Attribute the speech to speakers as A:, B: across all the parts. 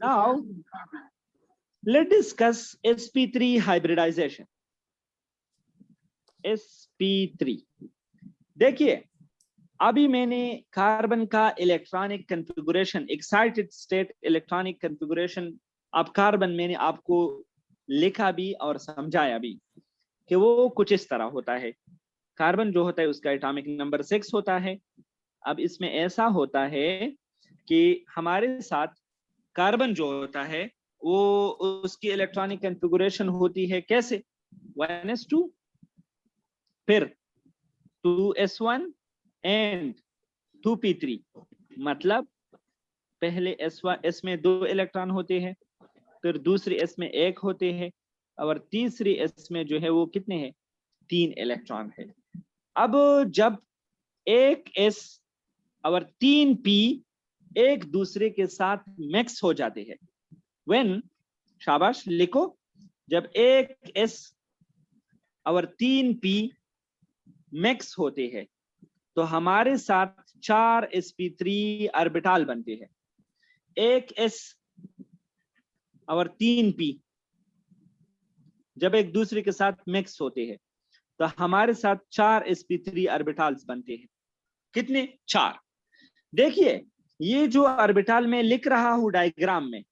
A: Now let's discuss sp3 hybridization. sp3 देखिए, अभी मैंने कार्बन का electronic configuration, excited state electronic configuration अब कार्बन मैंने आपको लिखा भी और समझाया भी कि वो कुछ इस तरह होता है। कार्बन जो होता है उसका एटॉमिक नंबर 6 होता है। अब इसमें ऐसा होता है कि हमारे साथ कार्बन जो होता है वो उसकी इलेक्ट्रॉनिक कॉन्फ़िगरेशन होती है कैसे, 1s2 फिर 2s1 एंड 2p3। मतलब पहले S में 2 इलेक्ट्रॉन होते हैं, फिर दूसरी S में 1 होते हैं, और तीसरी S में जो है वो कितने हैं, 3 इलेक्ट्रॉन है। अब जब एक S और 3p एक दूसरे के साथ मिक्स हो जाते हैं, व्हेन, शाबाश लिखो, जब एक S और 3p मिक्स होते हैं तो हमारे साथ 4 sp3 ऑर्बिटल बनते हैं। एक S और 3p जब एक दूसरे के साथ मिक्स होते हैं तो हमारे साथ 4 sp3 ऑर्बिटल्स बनते हैं। कितने, 4। देखिए, ये जो ऑर्बिटल में लिख रहा हूं डायग्राम में,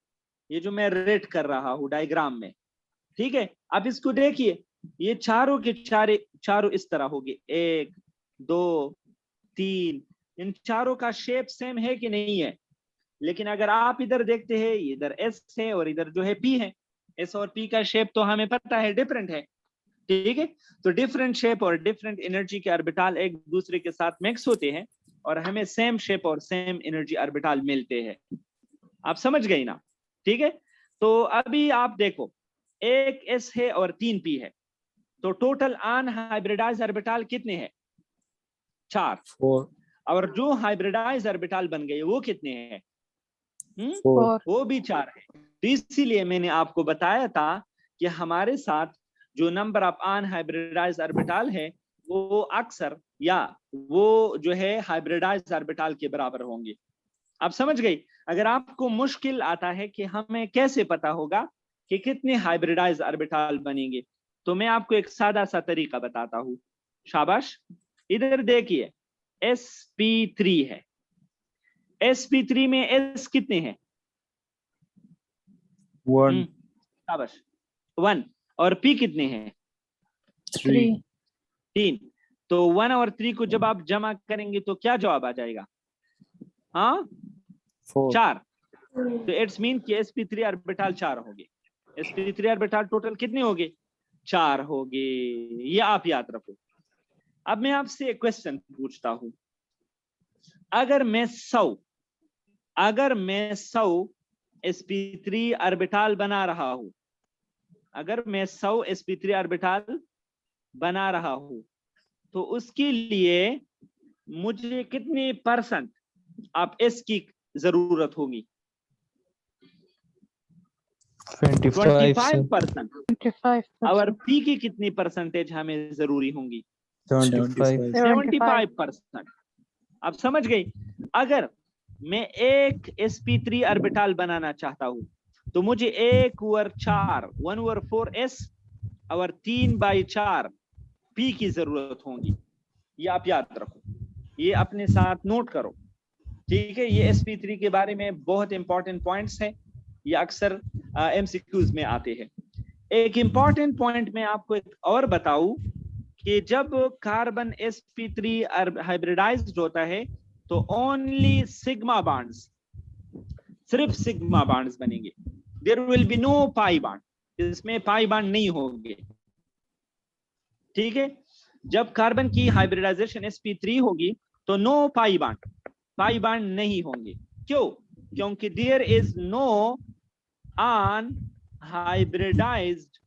A: ये जो मैं रेट कर रहा हूं डायग्राम में, ठीक है, अब इसको देखिए, ये चारों के चारों इस तरह होंगे, 1 2 3। इन चारों का शेप सेम है कि नहीं है? लेकिन अगर आप इधर देखते हैं, इधर S है और इधर जो है P है, S और P का शेप तो हमें पता है डिफरेंट है, ठीक है। तो डिफरेंट शेप और डिफरेंट एनर्जी के ऑर्बिटल एक दूसरे के साथ मिक्स होते हैं और हमें सेम शेप और सेम एनर्जी ऑर्बिटल मिलते हैं। आप समझ गई ना? ठीक है। तो अभी आप देखो, एक S है और 3p है, तो टोटल अनहाइब्रिडाइज ऑर्बिटल कितने हैं, 4।
B: 4
A: और जो हाइब्रिडाइज ऑर्बिटल बन गए वो कितने हैं,
B: 4
A: वो भी 4 है। तो इसीलिए मैंने आपको बताया था कि हमारे साथ जो नंबर ऑफ अनहाइब्रिडाइज ऑर्बिटल है वो अक्सर या वो जो है हाइब्रिडाइज ऑर्बिटल के बराबर होंगे। आप समझ गई? अगर आपको मुश्किल आता है कि हमें कैसे पता होगा कि कितने हाइब्रिडाइज ऑर्बिटल बनेंगे, तो मैं आपको एक सादा सा तरीका बताता हूं। शाबाश, इधर देखिए, sp3 है, sp3 में s कितने हैं,
B: 1
A: शाबाश 1, और p कितने हैं,
B: 3
A: 3। तो 1 और 3 को जब आप जमा करेंगे तो क्या जवाब आ जाएगा, हाँ
B: 4
A: 4। तो इट्स मीन कि sp3 ऑर्बिटल 4 होंगे। sp3 ऑर्बिटल टोटल कितने होंगे, 4 होंगे, ये आप याद रखो। अब मैं आपसे एक क्वेश्चन पूछता हूं, अगर मैं 100 sp3 ऑर्बिटल बना रहा हूं, अगर मैं 100 sp3 ऑर्बिटल बना रहा हूं, तो उसके लिए मुझे कितने परसेंट आप S की जरूरत होगी, 25%। और P की कितनी परसेंटेज हमें जरूरी होंगी,
B: 75
A: 75%। अब समझ गई? अगर मैं एक sp3 ऑर्बिटल बनाना चाहता हूं तो मुझे 1/4 और 3/4 P की जरूरत होगी। ये आप याद रखो, ये अपने साथ नोट करो, ठीक है। ये sp3 के बारे में बहुत इंपॉर्टेंट पॉइंट्स हैं, ये अक्सर MCQs में आते हैं। एक इंपॉर्टेंट पॉइंट मैं आपको एक और बताऊं कि जब कार्बन sp3 हाइब्रिडाइज्ड होता है तो ओनली सिग्मा बॉन्ड्स, सिर्फ सिग्मा बॉन्ड्स बनेंगे, there will be no pi bond, इसमें पाई बॉन्ड नहीं होंगे, ठीक है। जब कार्बन की हाइब्रिडाइजेशन sp3 होगी तो नो पाई बॉन्ड नहीं होंगे। क्यों? क्योंकि there is no unhybridized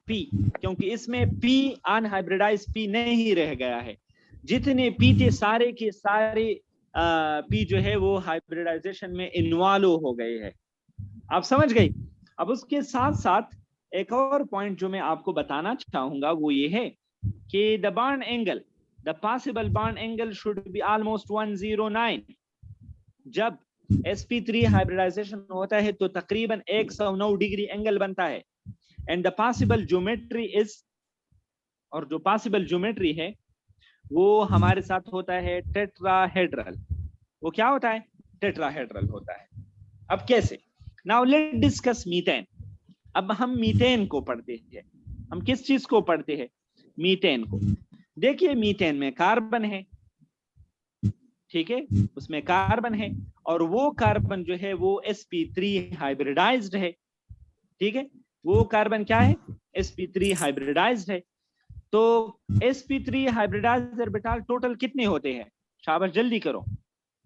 A: p, क्योंकि इसमें p अनहाइब्रिडाइज्ड p नहीं रह गया है। जितने p थे सारे के सारे p जो है वो हाइब्रिडाइजेशन में इन्वॉल्व हो गए हैं। आप समझ गई? अब उसके साथ साथ एक और पॉइंट जो मैं आपको बताना चाहूंगा वो ये है कि the bond angle, the possible bond angle should be almost 109। जब sp3 हाइब्रिडाइजेशन होता है तो तकरीबन 109 डिग्री एंगल बनता है। And the possible geometry is, और जो पॉसिबल ज्योमेट्री है वो हमारे साथ होता है टेट्राहेड्रल। वो क्या होता है? टेट्राहेड्रल होता है। अब कैसे? Now let discuss methane. अब हम मीथेन को पढ़ते हैं। हम किस चीज को पढ़ते हैं? मीथेन को। देखिए मीथेन में कार्बन है, ठीक है, उसमें कार्बन है, और वो कार्बन जो है वो sp3 हाइब्रिडाइज्ड है, ठीक है। वो कार्बन क्या है? sp3 हाइब्रिडाइज्ड है। तो sp3 हाइब्रिडाइज्ड ऑर्बिटल टोटल कितने होते हैं? शाबाश, जल्दी करो।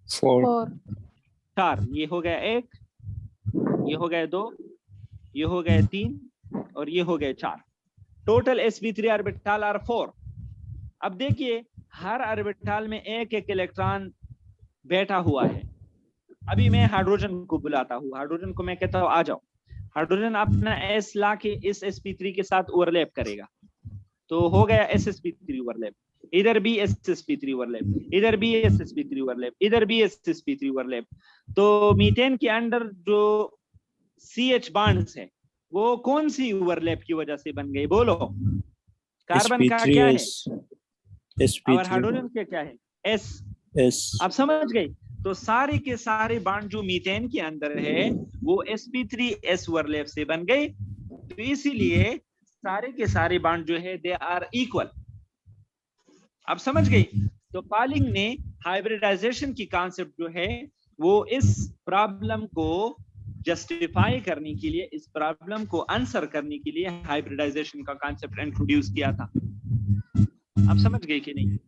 A: 4। ये हो गया 1, ये हो गए 2, ये हो गए 3, और ये हो गए 4। Total sp3 orbital are 4। अब देखिए हर ऑर्बिटल में एक एक इलेक्ट्रॉन बैठा हुआ है। अभी मैं हाइड्रोजन को बुलाता हूँ, हाइड्रोजन को मैं कहता हूँ आ जाओ। हाइड्रोजन अपना s ला के इस sp3 के साथ ओवरलैप करेगा, तो हो गया sp3 ओवरलैप। इधर भी sp3 ओवरलैप, इधर भी sp3 ओवरलैप, इधर भी sp3 ओवरलैप। तो मीथेन के अंदर जो CH बॉन्ड्स है वो कौन सी ओवरलैप की वजह से बन गए? बोलो। कार्बन का क्या है? और हाइड्रोजन का क्या है? S। आप समझ गए? तो सारे के सारे बॉन्ड जो मीथेन के अंदर है वो sp3s ओवरलैप से बन गए। तो इसीलिए सारे के सारे बॉन्ड जो है दे आर इक्वल। आप समझ गए? तो पॉलिंग ने हाइब्रिडाइजेशन की कॉन्सेप्ट जो है वो इस प्रॉब्लम को जस्टिफाई करने के लिए, इस प्रॉब्लम को आंसर करने के लिए हाइब्रिडाइजेशन का कॉन्सेप्ट इंट्रोड्यूस किया था। आप समझ गए कि नहीं?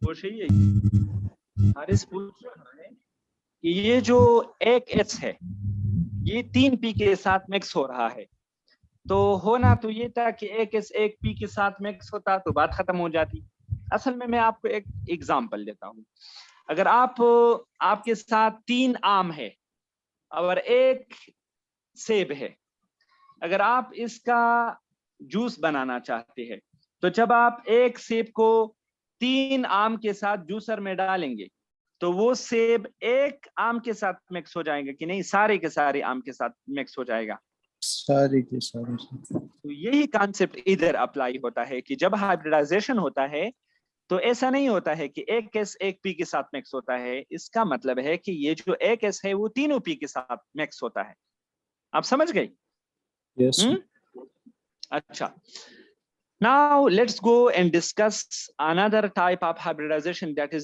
A: वो सही है। हारिस पूछ रहा है कि ये जो एक H है ये 3 P के साथ मिक्स हो रहा है, तो होना तो ये था कि एक S एक P के साथ मिक्स होता तो बात खत्म हो जाती। असल में मैं आपको एक एग्जांपल देता हूँ। अगर आपके साथ 3 आम है और एक सेब है, अगर आप इसका जूस बनाना चाहते हैं तो जब आप एक सेब को 3 आम के साथ जूसर में डालेंगे तो वो सेब एक आम के साथ मिक्स हो जाएगा कि नहीं? सारे के सारे आम के साथ मिक्स हो जाएगा।
B: सारे के सारे।
A: तो यही कॉन्सेप्ट इधर अप्लाई होता है कि जब हाइब्रिडाइजेशन होता है तो ऐसा नहीं होता है कि एक S एक P के साथ मिक्स होता है। इसका मतलब है कि ये जो एक S है वो तीनों P के साथ मिक्स होता है। आप समझ गए?
B: Yes.
A: अच्छा, now let's go and discuss another type of hybridization that is